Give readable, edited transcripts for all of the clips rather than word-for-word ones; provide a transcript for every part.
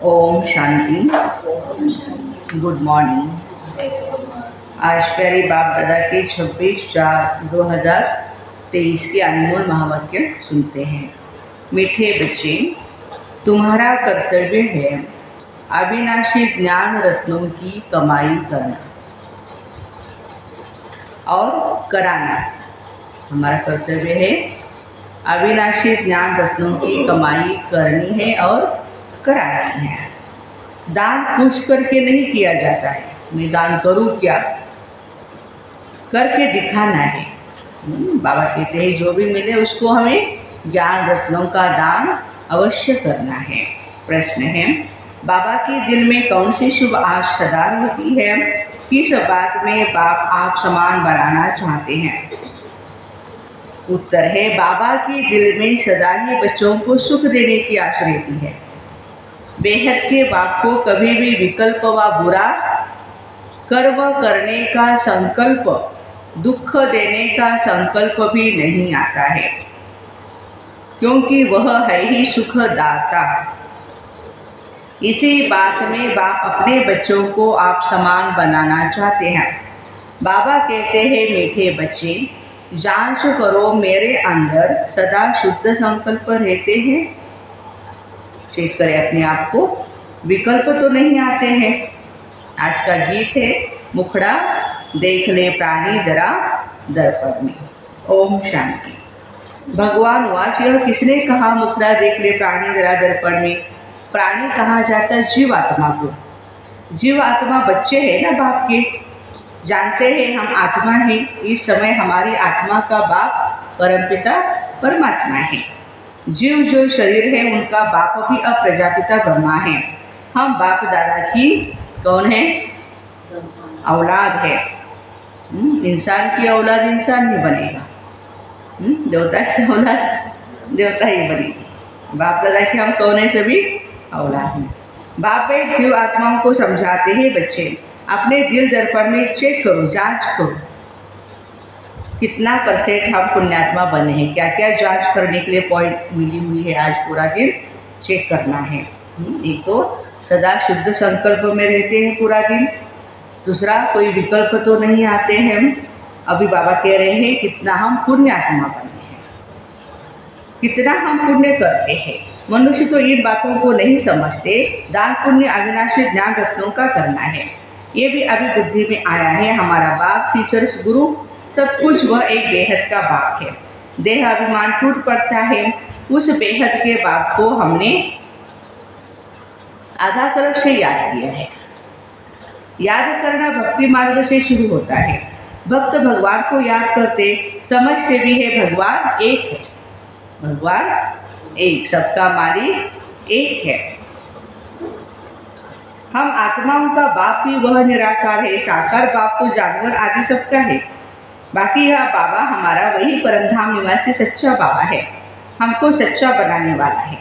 Om Shanti. Good morning. आज प्यारे बाप दादा के 26/4/2023 के अनमोल महावाक्य सुनते हैं। मीठे बच्चे, तुम्हारा कर्तव्य है अविनाशी ज्ञान रत्नों की कमाई करना और कराना। हमारा कर्तव्य है अविनाशी ज्ञान रत्नों की कमाई करनी है और करानी है। दान पूछ करके नहीं किया जाता है, मैं दान करूं क्या, करके दिखाना है। बाबा कहते हैं जो भी मिले उसको हमें ज्ञान रत्नों का दान अवश्य करना है। प्रश्न है, बाबा के दिल में कौन सी शुभ आश सदा रहती है? किस बात में बाप आप समान बनाना चाहते हैं? उत्तर है, बाबा के दिल में सदा ही बच्चों को सुख देने की आश रहती है। बेहद के बाप को कभी भी विकल्प व बुरा कर्म करने का संकल्प, दुख देने का संकल्प भी नहीं आता है, क्योंकि वह है ही सुखदाता। इसी बात में बाप अपने बच्चों को आप समान बनाना चाहते हैं। बाबा कहते हैं, मीठे बच्चे, जांच करो मेरे अंदर सदा शुद्ध संकल्प रहते हैं। चेक करें अपने आप को, विकल्प तो नहीं आते हैं। आज का गीत है, मुखड़ा देख ले प्राणी जरा दर्पण में। ओम शांति। भगवान वास, यह किसने कहा मुखड़ा देख ले प्राणी जरा दर्पण में? प्राणी कहा जाता है जीव आत्मा को। जीव आत्मा बच्चे हैं ना बाप के, जानते हैं हम आत्मा हैं। इस समय हमारी आत्मा का बाप परमपिता परमात्मा है। जीव जो शरीर है उनका बाप भी अब प्रजापिता ब्रह्मा है। हम बाप दादा की कौन है? औलाद है। इंसान की औलाद इंसान ही बनेगा, देवता की औलाद देवता ही बनेगी। बाप दादा की हम कौन है? सभी औलाद हैं। बाप एक जीव आत्माओं को समझाते हैं, बच्चे अपने दिल दर्पण में चेक करो, जांच करो कितना % हम पुण्यात्मा बने हैं। क्या क्या जांच करने के लिए पॉइंट मिली हुई है, आज पूरा दिन चेक करना है। एक तो सदा शुद्ध संकल्प में रहते हैं पूरा दिन। दूसरा, कोई विकल्प तो नहीं आते हैं। अभी बाबा कह रहे हैं कितना हम पुण्यात्मा बने हैं, कितना हम पुण्य करते हैं। मनुष्य तो इन बातों को नहीं समझते। दान पुण्य अविनाशी ज्ञान रत्नों का करना है, ये भी अभी बुद्धि में आया है। हमारा बाप, टीचर्स, गुरु, सब कुछ वह एक बेहद का बाप है। देह अभिमान टूट पड़ता है। उस बेहद के बाप को हमने आधा कल्प से याद किया है। याद करना भक्ति मार्ग से शुरू होता है। भक्त भगवान को याद करते, समझते भी है भगवान एक है। भगवान एक, सबका मालिक एक है। हम आत्माओं का बाप भी वह निराकार है। साकार बाप तो जानवर आदि सबका है। बाकी यह बाबा हमारा वही परमधाम निवासी सच्चा बाबा है, हमको सच्चा बनाने वाला है।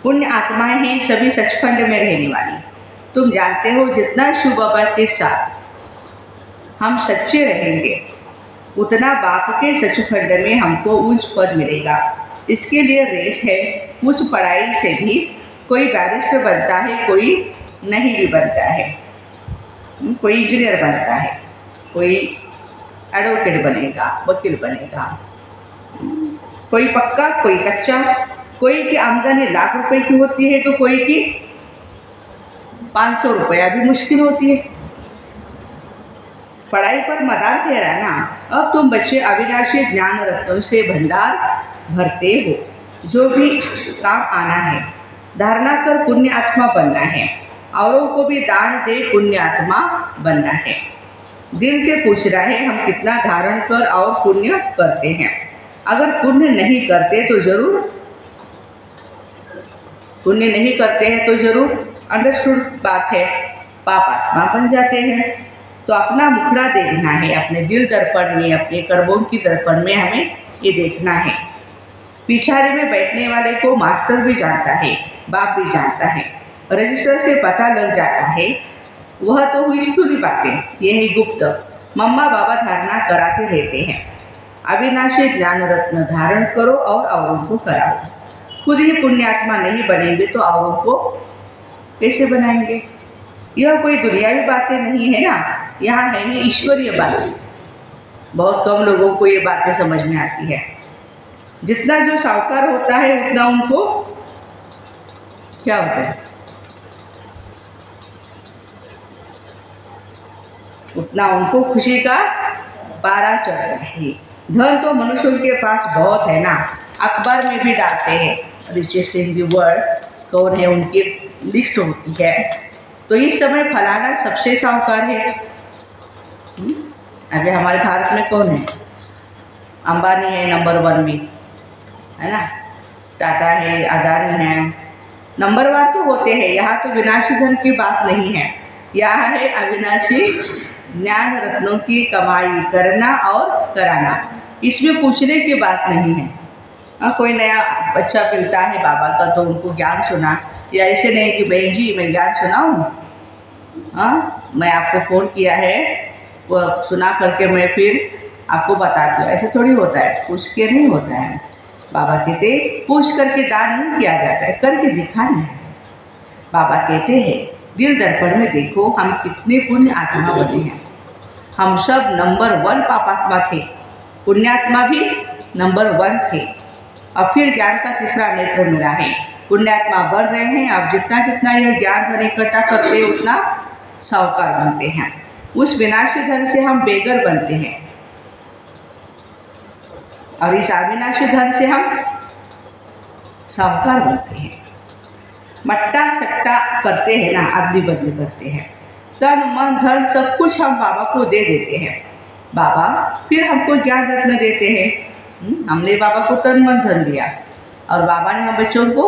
पुण्य आत्माएं हैं, सभी सचखंड में रहने वाली। तुम जानते हो जितना शिव बाबा के साथ हम सच्चे रहेंगे, उतना बाप के सचखंड में हमको उच्च पद मिलेगा। इसके लिए रेस है। उस पढ़ाई से भी कोई बैरिस्टर बनता है, कोई नहीं भी बनता है। कोई इंजीनियर बनता है, कोई एडवोकेट बनेगा, वकील बनेगा। कोई पक्का, कोई कच्चा। कोई की आमदनी लाख रुपए की होती है तो कोई की 500 रुपया भी मुश्किल होती है। पढ़ाई पर मदार ठहराना। अब तुम बच्चे अविनाशी ज्ञान रत्नों से भंडार भरते हो, जो भी काम आना है। धारणा कर पुण्य आत्मा बनना है, औरों को भी दान दे पुण्य आत्मा बनना है। दिल से पूछ रहा है हम कितना धारण कर और पुण्य करते हैं। अगर पुण्य नहीं करते तो जरूर अंडरस्टूड बात है, पाप आत्मा बन जाते हैं। तो अपना मुखड़ा देखना है, अपने दिल दर्पण में, अपने कर्मों की दर्पण में हमें ये देखना है। पिछाड़े में बैठने वाले को मास्टर भी जानता है, बाप भी जानता है। रजिस्टर से पता लग जाता है। वह तो हुई स्थूली बातें, ये है गुप्त। मम्मा बाबा धारणा कराते रहते हैं, अविनाशी ज्ञान रत्न धारण करो और औरों को कराओ। खुद ही पुण्यात्मा नहीं बनेंगे तो औरों को कैसे बनाएंगे? यह कोई दुनियावी बातें नहीं है ना, यहाँ है ही ईश्वरीय बातें। बहुत कम लोगों को ये बातें समझ में आती है। जितना जो साहूकार होता है उतना उनको क्या होता है, उतना उनको खुशी का पारा चढ़ता है। धन तो मनुष्यों के पास बहुत है ना, अखबार में भी डालते हैं रिचेस्ट इन दी वर्ल्ड, कौन है उनकी लिस्ट होती है। तो इस समय फलाना सबसे साहूकार है। अभी हमारे भारत में कौन है? अंबानी है नंबर 1 में, है ना, टाटा है, अदानी है, नंबरवार तो होते हैं। यहाँ तो विनाशी धन की बात नहीं है, यहाँ है अविनाशी ज्ञान रत्नों की कमाई करना और कराना। इसमें पूछने की बात नहीं है। कोई नया बच्चा मिलता है बाबा का तो उनको ज्ञान सुना, या ऐसे नहीं कि बहन जी मैं ज्ञान सुनाऊँ, मैं आपको फ़ोन किया है, वो सुना करके मैं फिर आपको बताती हूँ, ऐसे थोड़ी होता है, पूछ के नहीं होता है। बाबा कहते पूछ करके दान नहीं किया जाता है, करके दिखाना है। बाबा कहते हैं दिल दर्पण में देखो हम कितने पुण्य आत्मा बने हैं। हम सब नंबर 1 पापात्मा थे, पुण्यात्मा भी नंबर 1 थे। अब फिर ज्ञान का तीसरा नेत्र मिला है, पुण्यात्मा बढ़ रहे हैं। अब जितना जितना यह ज्ञान धन इकट्ठा करते हैं उतना साहूकार बनते हैं। उस विनाशी धन से हम बेगर बनते हैं और इस अविनाशी धन से हम साहूकार बनते हैं। मट्टा सट्टा करते हैं ना, अदली बदली करते हैं। तन मन धन सब कुछ हम बाबा को दे देते हैं। बाबा फिर हमको ज्ञान रत्न देते हैं। हमने बाबा को तन मन धन दिया और बाबा ने हम बच्चों को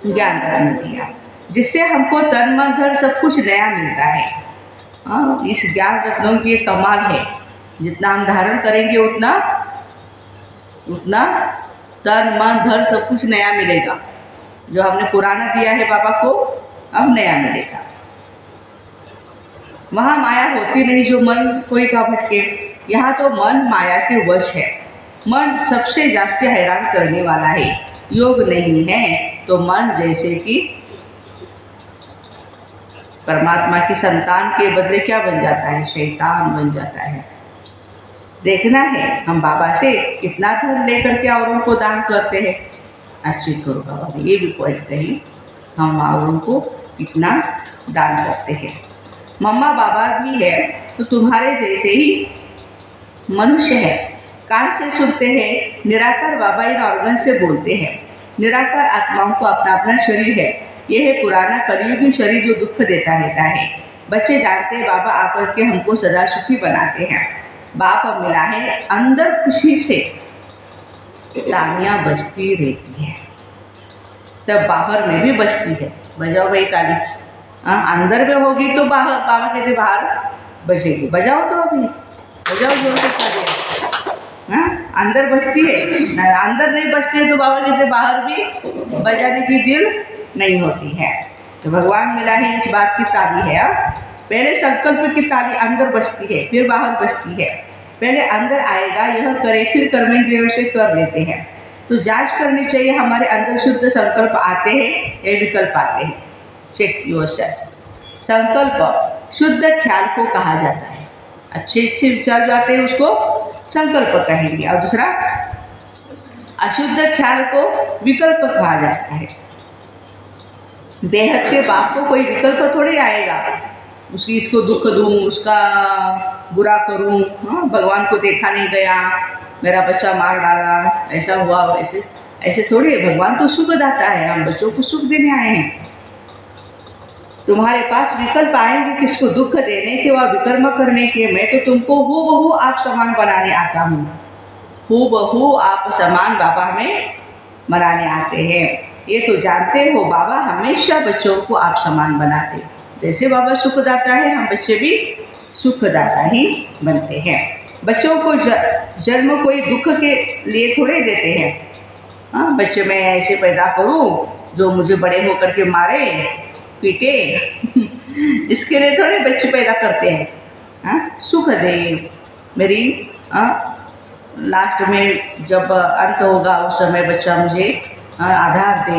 ज्ञान रत्न दिया, जिससे हमको तन मन धन सब कुछ नया मिलता है। इस ज्ञान रत्नों की एक कमाल है, जितना हम धारण करेंगे उतना उतना तन मन धन सब कुछ नया मिलेगा। जो हमने पुराना दिया है बाबा को अब नया मिलेगा। वहाँ माया होती नहीं जो मन कोई का भटके। यहाँ तो मन माया के वश है। मन सबसे जास्त हैरान करने वाला है। योग नहीं है तो मन जैसे कि परमात्मा की संतान के बदले क्या बन जाता है, शैतान बन जाता है। देखना है हम बाबा से कितना धन लेकर के औरों को दान करते हैं। अच्छी करो बाबा ने ये भी पॉइंट कही, हम औरों को कितना दान करते हैं। मम्मा बाबा भी है तो तुम्हारे जैसे ही मनुष्य है, कान से सुनते हैं। निराकार बाबा इन ऑर्गन से बोलते हैं। निराकार आत्माओं को अपना अपना शरीर है। यह है पुराना कलयुगी शरीर जो दुख देता रहता है। बच्चे जानते हैं बाबा आकर के हमको सदा सुखी बनाते हैं। बाप मिला है, अंदर खुशी से तालियां बजती रहती है, तब बाहर में भी बजती है। बजाओ भाई ताली, अंदर में होगी तो बाहर, बाबा कहते बाहर बजेगी। बजाओ तो अभी बजाओ जोर से तालियां। अंदर बजती है ना, अंदर नहीं बजती है तो बाबा कहते बाहर भी बजाने की दिल नहीं होती है। तो भगवान मिला है इस बात की ताली है। पहले संकल्प की ताली अंदर बजती है फिर बाहर बजती है। पहले अंदर आएगा यह करे फिर कर्मेंद्रियों से कर लेते हैं। तो जांच करनी चाहिए हमारे अंदर शुद्ध संकल्प आते हैं या विकल्प आते हैं। Check yourself. संकल्प शुद्ध ख्याल को कहा जाता है। अच्छे अच्छे विचार जाते हैं उसको संकल्प कहेंगे, और दूसरा अशुद्ध ख्याल को विकल्प कहा जाता है। बेहद के बाप को कोई विकल्प थोड़ी आएगा, उसकी इसको दुख दूँ, उसका बुरा करूँ, भगवान को देखा नहीं गया, मेरा बच्चा मार डाला, ऐसा हुआ, ऐसे ऐसे थोड़ी है। भगवान तो सुख दाता है, हम बच्चों को सुख देने आए हैं। तुम्हारे पास विकल्प आएंगे किसको दुख देने के व विकर्म करने के। मैं तो तुमको हूबहू आप समान बनाने आता हूँ। हूबहू आप समान बाबा हमें बनाने आते हैं। ये तो जानते हो बाबा हमेशा बच्चों को आप समान बनाते। जैसे बाबा सुखदाता है हम बच्चे भी सुखदाता ही बनते हैं। बच्चों को जन्म कोई दुख के लिए थोड़े देते हैं। बच्चे मैं ऐसे पैदा करूं जो मुझे बड़े होकर के मारे पीटे इसके लिए थोड़े बच्चे पैदा करते हैं। सुख दे मेरी, लास्ट में जब अंत होगा उस समय बच्चा मुझे आधार दे,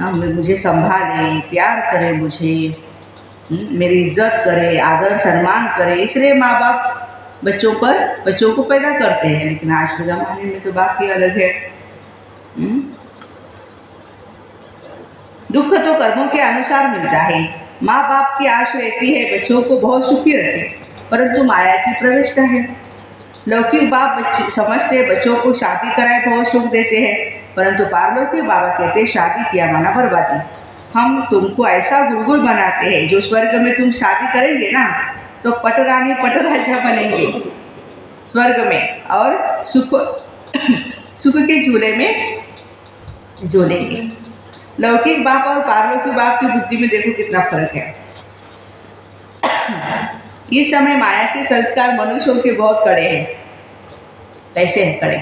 मुझे संभाले, प्यार करे मुझे, मेरी इज्जत करे, आदर सम्मान करे, इसलिए माँ बाप बच्चों को पैदा करते हैं। लेकिन आज के ज़माने में तो बात ही अलग है। दुख तो कर्मों के अनुसार मिलता है। माँ बाप की आश रहती है बच्चों को बहुत सुखी रखे, परंतु माया की प्रविष्टा है। लौकिक बाप बच्चे समझते हैं बच्चों को शादी कराए बहुत सुख देते हैं, परंतु पारलौकिक बाबा कहते हैं शादी किया माना बर्बादी। हम तुमको ऐसा गुलगुल बनाते हैं, जो स्वर्ग में तुम शादी करेंगे ना तो पटरानी पटराजा बनेंगे स्वर्ग में, और सुख के झूले में झूलेंगे। लौकिक बाप और पारलौकिक बाप की बुद्धि में देखो कितना फर्क है। इस समय माया के संस्कार मनुष्यों के बहुत कड़े हैं। कैसे हैं कड़े?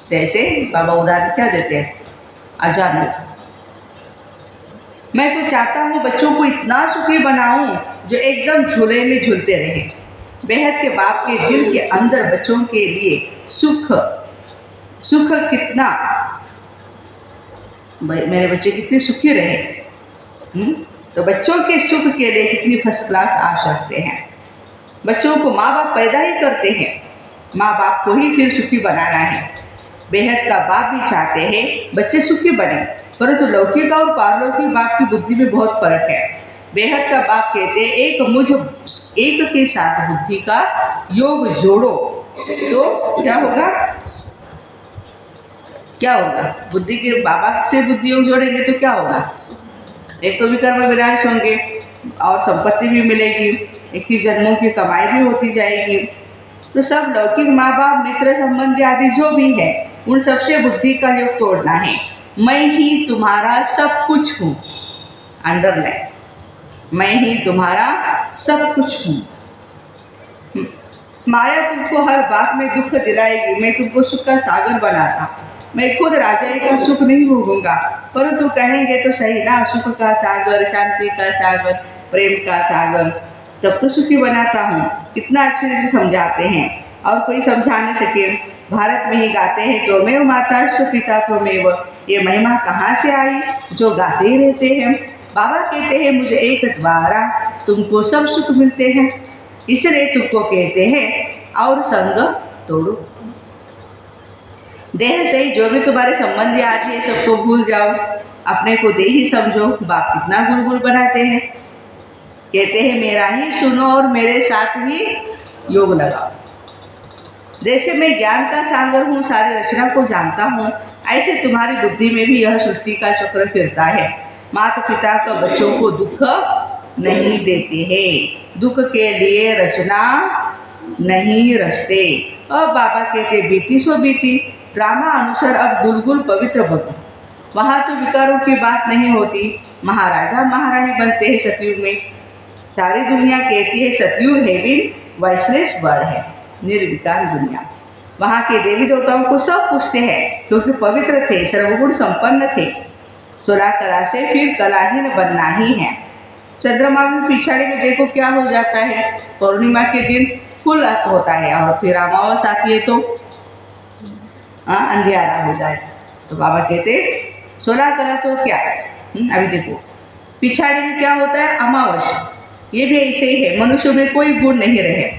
जैसे बाबा उदाहरण क्या देते हैं, अजानक मैं तो चाहता हूँ बच्चों को इतना सुखी बनाऊं जो एकदम झूले में झूलते रहे। बेहद के बाप के दिल के अंदर बच्चों के लिए सुख कितना, मेरे बच्चे कितने सुखी रहे। तो बच्चों के सुख के लिए कितनी फर्स्ट क्लास आश रखते हैं। बच्चों को माँ बाप पैदा ही करते हैं, माँ बाप को ही फिर सुखी बनाना है। बेहद का बाप भी चाहते हैं बच्चे सुखी बने, परंतु लौकिक और पारलौकिक बाप की बुद्धि में बहुत फर्क है। बेहद का बाप कहते हैं एक के साथ बुद्धि का योग जोड़ो तो क्या होगा? क्या होगा? बुद्धि के बाबा से बुद्धि योग जोड़ेंगे तो क्या होगा? एक तो विकर्म विनाश होंगे और संपत्ति भी मिलेगी, 21 जन्मों की कमाई भी होती जाएगी। तो सब लौकिक माँ बाप मित्र संबंधी आदि जो भी है उन सबसे बुद्धि का योग तोड़ना है। मैं ही तुम्हारा सब कुछ हूँ, अंडरलाइन, मैं ही तुम्हारा सब कुछ हूँ। माया तुमको हर बात में दुख दिलाएगी। मैं तुमको सुख का सागर बनाता, मैं खुद राजा का सुख नहीं भोगूंगा, परंतु कहेंगे तो सही ना, सुख का सागर, शांति का सागर, प्रेम का सागर, तब तो सुखी बनाता हूँ। कितना अच्छे से समझाते हैं और कोई समझा नहीं सके। भारत में ही गाते हैं तो मैं माता पिता तो मैं, ये महिमा कहाँ से आई जो गाते ही रहते हैं। बाबा कहते हैं मुझे एक द्वारा तुमको सब सुख मिलते हैं, इसलिए तुमको कहते हैं और संग तोड़ो। देह से ही जो भी तुम्हारे संबंधी आदि है सबको भूल जाओ, अपने को दे ही समझो। बाप कितना गुलगुल बनाते हैं, कहते हैं मेरा ही सुनो और मेरे साथ ही योग लगाओ। जैसे मैं ज्ञान का सागर हूँ, सारी रचना को जानता हूँ, ऐसे तुम्हारी बुद्धि में भी यह सृष्टि का चक्र फिरता है। माता पिता का बच्चों को दुख नहीं देते हैं, दुख के लिए रचना नहीं रचते। अब बाबा कहते बीती सो बीती, ड्रामा अनुसार अब गुलगुल पवित्र बनो। वहाँ तो विकारों की बात नहीं होती, महाराजा महारानी बनते हैं सतयुग में। सारी दुनिया कहती है सतयुग हेविन वाइसलेस वर्ल्ड है, निर्विकार दुनिया। वहाँ के देवी देवताओं को सब पूछते हैं क्योंकि पवित्र थे, सर्वगुण संपन्न थे। 16 कला से फिर कलाहीन बनना ही है। चंद्रमा में पिछाड़ी में देखो क्या हो जाता है, पूर्णिमा के दिन फुल होता है और फिर अमावस आती है तो अंधियारा हो जाए। तो बाबा कहते 16 कला तो क्या, अभी देखो पिछाड़ी में क्या होता है, अमावस, ये भी ऐसे ही है। मनुष्य में कोई गुण नहीं रहे।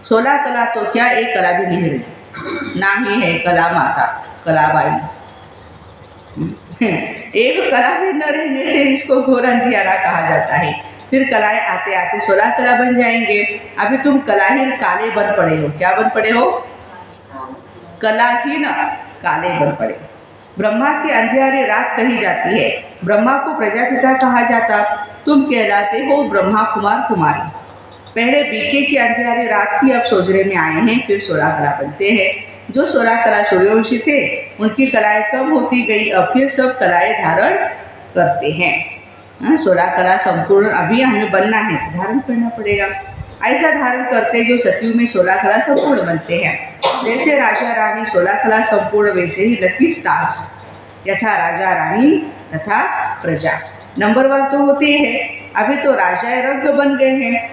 16 कला तो क्या, एक कला भी नहीं रही, नाम ही है कला माता, कलाबाई। एक कला भी न रहने से इसको घोर अंधियारा कहा जाता है। फिर कलाएं आते आते 16 कला बन जाएंगे। अभी तुम कलाहीन काले बन पड़े हो। क्या बन पड़े हो? कलाहीन काले बन पड़े। ब्रह्मा की अंधियारी रात कही जाती है। ब्रह्मा को प्रजापिता कहा जाता, तुम कहलाते हो ब्रह्मा कुमार कुमारी। पहले बीके की अंधियारी रात थी, अब सोजरे में आए हैं, फिर 16 कला बनते हैं। जो 16 कला सूर्यवंशी थे उनकी कलाएं कम होती गई, अब फिर सब कलाएं धारण करते हैं। 16 कला संपूर्ण अभी हमें बनना है, धारण करना पड़ेगा। ऐसा धारण करते जो सतयुग में 16 कला संपूर्ण बनते हैं। जैसे राजा रानी 16 कला संपूर्ण, वैसे ही लकी स्टार्स, यथा राजा रानी तथा प्रजा। नंबर 1 तो होते हैं। अभी तो राजा रंग बन गए हैं,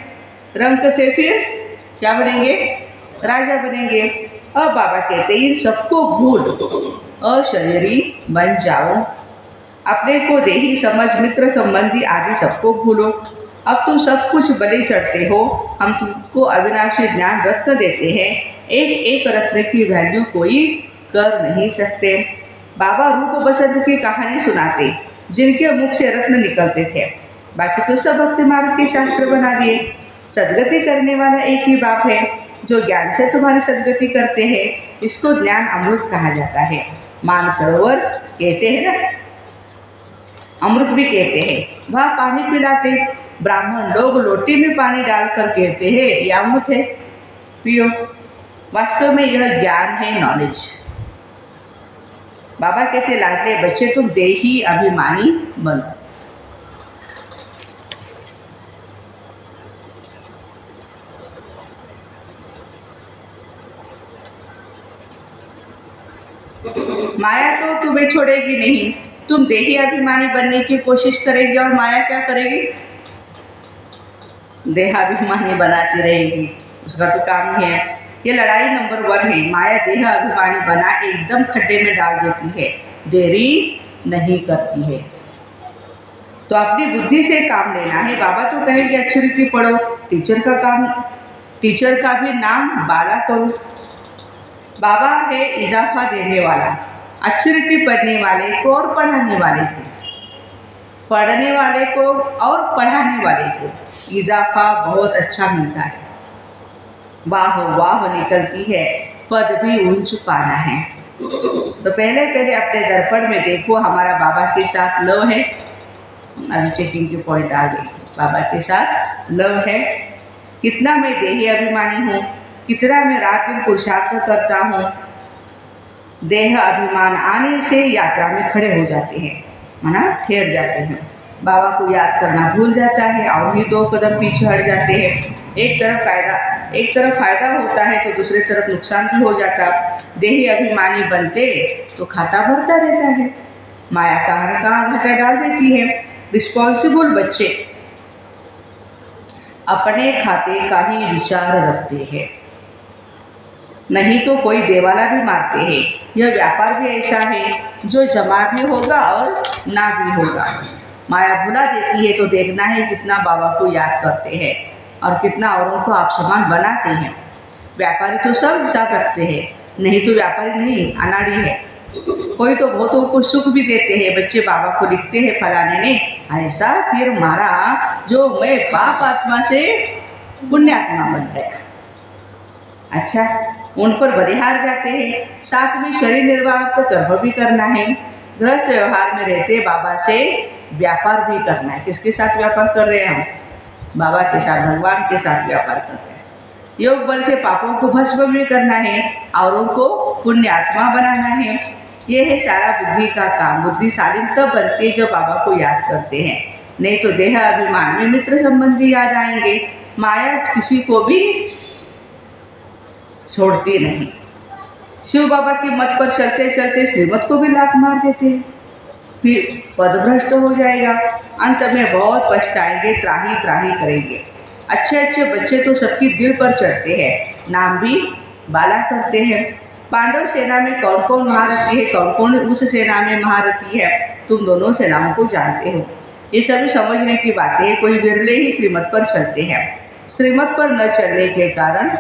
रंग से फिर क्या बनेंगे? राजा बनेंगे। अब बाबा कहते हैं इन सबको भूल अशरीरी बन जाओ। अपने को देही समझ मित्र संबंधी आदि सबको भूलो। अब तुम सब कुछ बलि चढ़ते हो, हम तुमको अविनाशी ज्ञान रत्न देते हैं। एक एक रत्न की वैल्यू कोई कर नहीं सकते। बाबा रूप बसंत की कहानी सुनाते, जिनके मुख से रत्न निकलते थे। बाकी तो सब भक्ति मार्ग के शास्त्र बना दिए। सदगति करने वाला एक ही बाप है, जो ज्ञान से तुम्हारी सदगति करते हैं। इसको ज्ञान अमृत कहा जाता है। मानसरोवर कहते हैं ना, अमृत भी कहते हैं। वह पानी पिलाते, ब्राह्मण लोग लोटी में पानी डालकर कहते हैं यह अमृत है, पियो। वास्तव में यह ज्ञान है, नॉलेज। बाबा कहते लाडले बच्चे, तुम देही अभिमानी बनो। माया तो तुम्हें छोड़ेगी नहीं। तुम देही अभिमानी बनने की कोशिश करेगी और माया क्या करेगी? देहाभिमानी बनाती रहेगी। उसका तो काम ही है। ये लड़ाई नंबर 1 है। माया देह अभिमानी बना एकदम खड्डे में डाल देती है, देरी नहीं करती है। तो अपनी बुद्धि से काम लेना है। बाबा तो कहेंगे अच्छी रीति पढ़ो, टीचर का भी नाम बाला करो। बाबा है इजाफा देने वाला, अच्छी रीति पढ़ने वाले को और पढ़ाने वाले को, पढ़ने वाले को और पढ़ाने वाले को इजाफा बहुत अच्छा मिलता है। वाह वाह निकलती है, पद भी ऊंच पाना है। तो पहले अपने दर्पण में देखो, हमारा बाबा के साथ लव है। अभी चेकिंग के पॉइंट आ गए। बाबा के साथ लव है। कितना मैं देही अभिमानी हूँ, कितना मैं रात दिन पुरुषार्थ करता हूँ। देह अभिमान आने से यात्रा में खड़े हो जाते हैं, माना ठहर जाते हैं। बाबा को याद करना भूल जाता है और ही 2 कदम पीछे हट जाते हैं। एक तरफ फायदा होता है तो दूसरी तरफ नुकसान भी हो जाता। देही अभिमानी बनते तो खाता भरता रहता है, माया कहाँ घाटा डाल देती है। रिस्पॉन्सिबल बच्चे अपने खाते का ही विचार रखते हैं, नहीं तो कोई देवाला भी मारते हैं। यह व्यापार भी ऐसा है जो जमा भी होगा और ना भी होगा। माया भुला देती है तो देखना है कितना बाबा को याद करते हैं और कितना औरों को आप समान बनाते हैं। व्यापारी तो सब हिसाब रखते हैं, नहीं तो व्यापारी नहीं, अनाड़ी है। कोई तो बहुतों को सुख भी देते हैं। बच्चे बाबा को लिखते हैं, फलाने ने ऐसा तीर मारा जो मैं पाप आत्मा से पुण्यात्मा बन गया। अच्छा, उन पर बलिहार जाते हैं। साथ में शरीर निर्वाह तो कर्म भी करना है। गृहस्थ व्यवहार में रहते बाबा से व्यापार भी करना है। किसके साथ व्यापार कर रहे हैं हम? बाबा के साथ, भगवान के साथ व्यापार कर रहे हैं। योग बल से पापों को भस्म भी करना है, औरों को पुण्य आत्मा बनाना है। ये है सारा बुद्धि का काम। बुद्धि सालिम तब बनती है जब बाबा को याद करते हैं, नहीं तो देह अभिमान में मित्र संबंधी याद आएंगे। माया किसी को भी छोड़ती नहीं। शिव बाबा के मत पर चलते चलते श्रीमत को भी लात मार देते हैं, फिर पदभ्रष्ट हो जाएगा। अंत में बहुत पछताएंगे, त्राही त्राही करेंगे। अच्छे बच्चे तो सबकी दिल पर चढ़ते हैं, नाम भी बाला करते हैं। पांडव सेना में कौन कौन महारथी है, कौन कौन उस सेना में महारथी है, तुम दोनों सेनाओं को जानते हो। ये सभी समझने की बातें हैं। कोई विरले ही श्रीमत पर चलते हैं। श्रीमत पर न चलने के कारण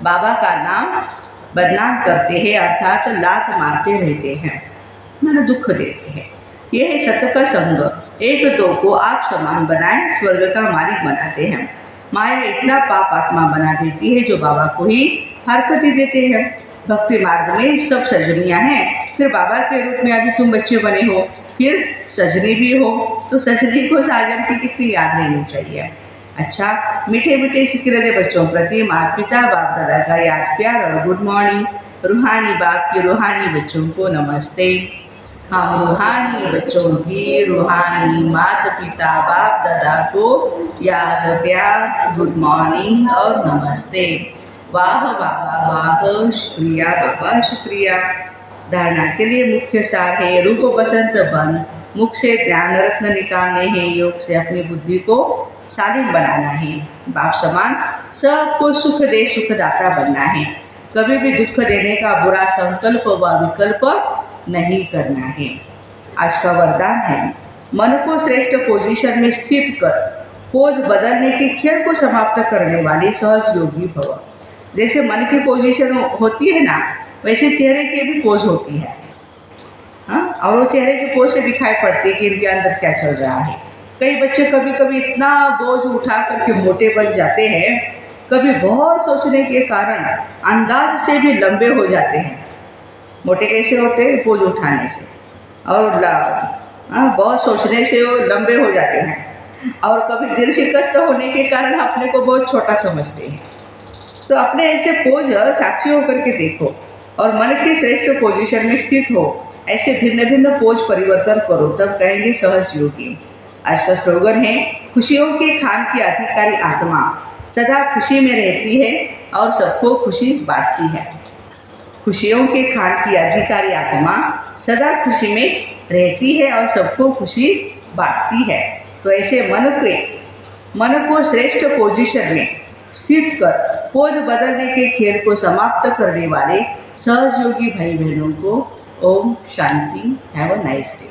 बाबा का नाम बदनाम करते हैं, अर्थात लात मारते रहते हैं, मैंने दुख देते हैं। यह है सत्य का संग। एक दो को आप समान बनाए, स्वर्ग का मालिक बनाते हैं। माया इतना पाप आत्मा बना देती है जो बाबा को ही हरकतें देते हैं। भक्ति मार्ग में सब सजनियाँ हैं, फिर बाबा के रूप में अभी तुम बच्चे बने हो, फिर सजनी भी हो, तो सजनी को साजन की कितनी याद रहनी चाहिए। अच्छा, मीठे मीठे सिकरे बच्चों प्रति माता पिता बाप दादा का याद प्यार और गुड मॉर्निंग। रूहानी बाप की रूहानी बच्चों को नमस्ते। हम रूहानी बच्चों की रूहानी माता पिता बाप दादा को याद प्यार, गुड मॉर्निंग और नमस्ते। वाह बाबा वाह, शुक्रिया बाबा शुक्रिया। धारणा के लिए मुख्य सार है रूप बसंत बन। मुख से ज्ञान रत्न निकालने हैं, योग से अपनी बुद्धि को सालिम बनाना है। बाप समान सबको सुख दे सुखदाता बनना है। कभी भी दुख देने का बुरा संकल्प व विकल्प नहीं करना है। आज का वरदान है, मन को श्रेष्ठ पोजीशन में स्थित कर पोज बदलने के खेल को समाप्त करने वाले सहज योगी भव। जैसे मन की पोजीशन होती है ना, वैसे चेहरे की भी पोज होती है। हाँ, और वो चेहरे की पोज से दिखाई पड़ती है कि इनके अंदर क्या चल रहा है। कई बच्चे कभी कभी इतना बोझ उठा करके मोटे बन जाते हैं, कभी बहुत सोचने के कारण अंदाज से भी लंबे हो जाते हैं। मोटे कैसे होते हैं? बोझ उठाने से। और बहुत सोचने से वो लंबे हो जाते हैं। और कभी दिल शिकस्त होने के कारण अपने को बहुत छोटा समझते हैं। तो अपने ऐसे पोज साक्षी होकर के देखो और मन के श्रेष्ठ पोजीशन में स्थित हो। ऐसे भिन्न भिन्न पोज परिवर्तन करो, तब कहेंगे सहज योगी। आज का स्लोगन है, खुशियों के खान की अधिकारी आत्मा सदा खुशी में रहती है और सबको खुशी बांटती है। खुशियों के खान की अधिकारी आत्मा सदा खुशी में रहती है और सबको खुशी बांटती है। तो ऐसे मन को श्रेष्ठ पोजीशन में स्थित कर पोज बदलने के खेल को समाप्त करने वाले सहज योगी भाई बहनों को ओम शांति। Have a nice day.